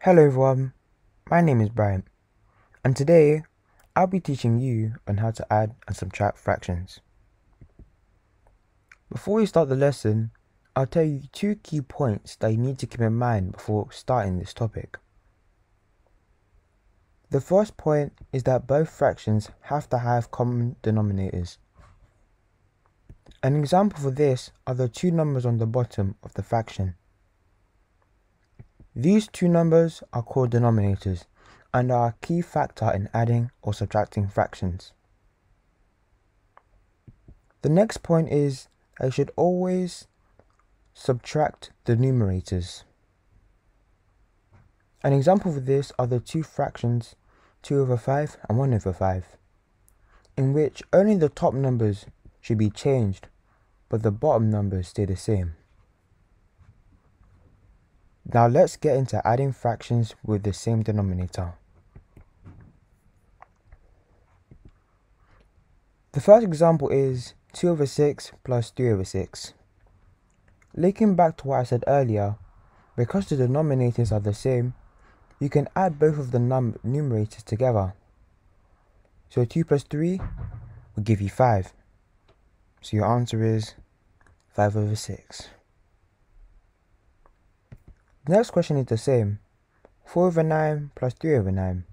Hello everyone, my name is Brian, and today I'll be teaching you on how to add and subtract fractions. Before we start the lesson, I'll tell you two key points that you need to keep in mind before starting this topic. The first point is that both fractions have to have common denominators. An example for this are the two numbers on the bottom of the fraction. These two numbers are called denominators and are a key factor in adding or subtracting fractions. The next point is that you should always subtract the numerators. An example for this are the two fractions 2/5 and 1/5, in which only the top numbers should be changed, but the bottom numbers stay the same. Now let's get into adding fractions with the same denominator. The first example is 2/6 plus 3/6. Linking back to what I said earlier, because the denominators are the same, you can add both of the numerators together. So 2 plus 3 will give you 5. So your answer is 5/6. The next question is the same, 4/9 plus 3/9.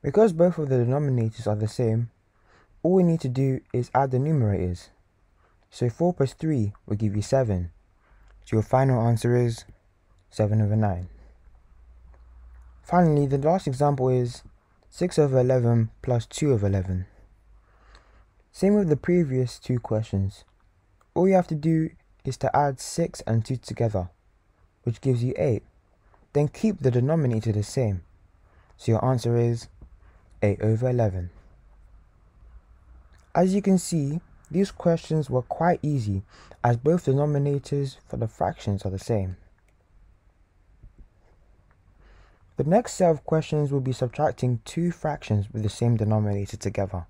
Because both of the denominators are the same, all we need to do is add the numerators. So 4 plus 3 will give you 7. So your final answer is 7/9. Finally, the last example is 6/11 plus 2/11. Same with the previous two questions. All you have to do is to add 6 and 2 together, which gives you 8. Then keep the denominator the same. So your answer is 8/11. As you can see, these questions were quite easy as both denominators for the fractions are the same. The next set of questions will be subtracting two fractions with the same denominator together.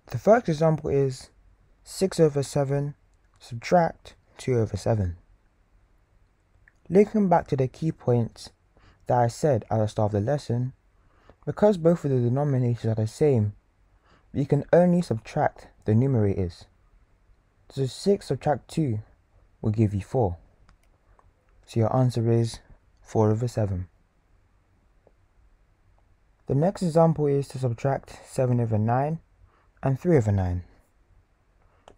The first example is 6/7 subtract 2/7. Linking back to the key points that I said at the start of the lesson, because both of the denominators are the same, you can only subtract the numerators. So 6 subtract 2 will give you 4. So your answer is 4/7. The next example is to subtract 7/9 and 3/9.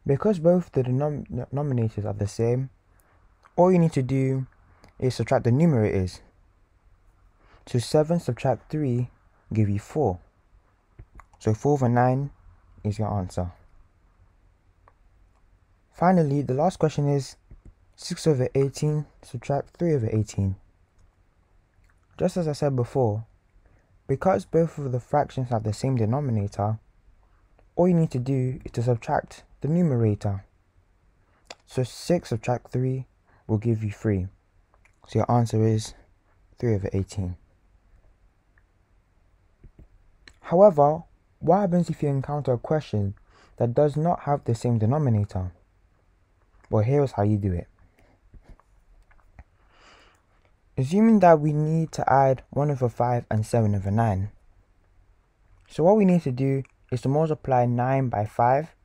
Because both the denominators are the same, all you need to do is subtract the numerators. So 7 subtract 3 give you 4. So 4/9 is your answer. Finally, the last question is 6/18 subtract 3/18. Just as I said before, because both of the fractions have the same denominator, all you need to do is to subtract the numerator. So 6 subtract 3 will give you 3. So your answer is 3/18. However, what happens if you encounter a question that does not have the same denominator? Well, here's how you do it. Assuming that we need to add 1/5 and 7/9. So what we need to do is to multiply 9 by 5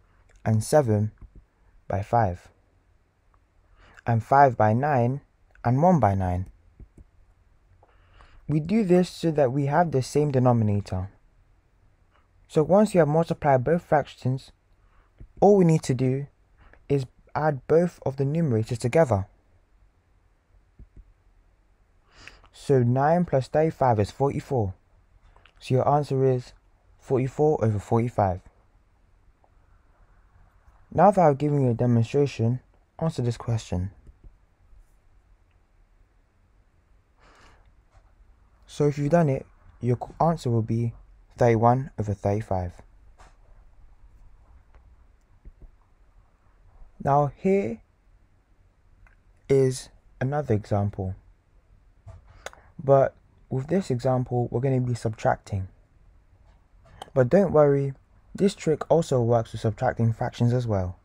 and 7 by 5. And 5 by 9 and 1 by 9. We do this so that we have the same denominator. So once you have multiplied both fractions, all we need to do is add both of the numerators together. So 9 plus 35 is 44. So your answer is 44/45. Now that I've given you a demonstration, answer this question. So if you've done it, your answer will be 31/35. Now here is another example. But with this example, we're going to be subtracting. But don't worry, this trick also works with subtracting fractions as well.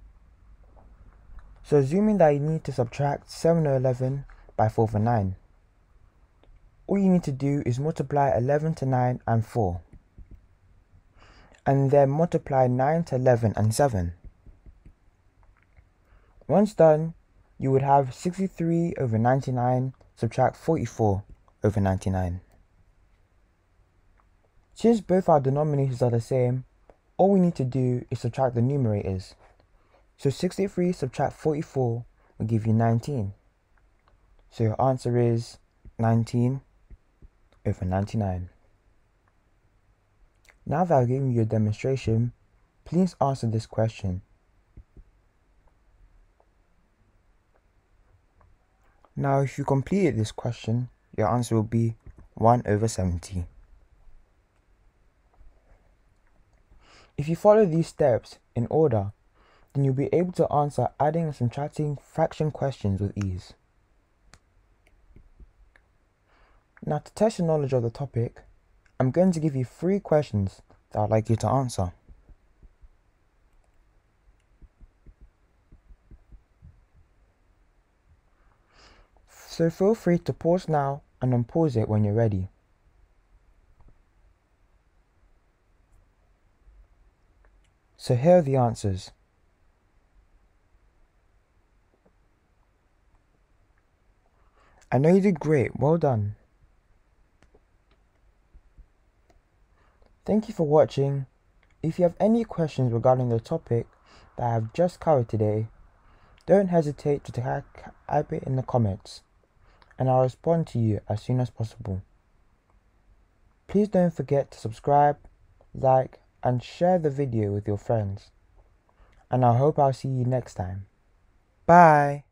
So assuming that you need to subtract 7 over 11 by 4 over 9, all you need to do is multiply 11 to 9 and 4, and then multiply 9 to 11 and 7. Once done, you would have 63 over 99 subtract 44 over 99. Since both our denominators are the same, all we need to do is subtract the numerators. So 63 subtract 44 will give you 19. So your answer is 19 over 99. Now that I've given you a demonstration, please answer this question. Now if you completed this question, your answer will be 1 over 70. If you follow these steps in order, then you'll be able to answer adding and subtracting fraction questions with ease. Now to test your knowledge of the topic, I'm going to give you 3 questions that I'd like you to answer. So feel free to pause now and unpause it when you're ready. So here are the answers. I know you did great, well done. Thank you for watching. If you have any questions regarding the topic that I have just covered today, don't hesitate to type it in the comments, and I'll respond to you as soon as possible. Please don't forget to subscribe, like, and share the video with your friends. And I hope I'll see you next time. Bye!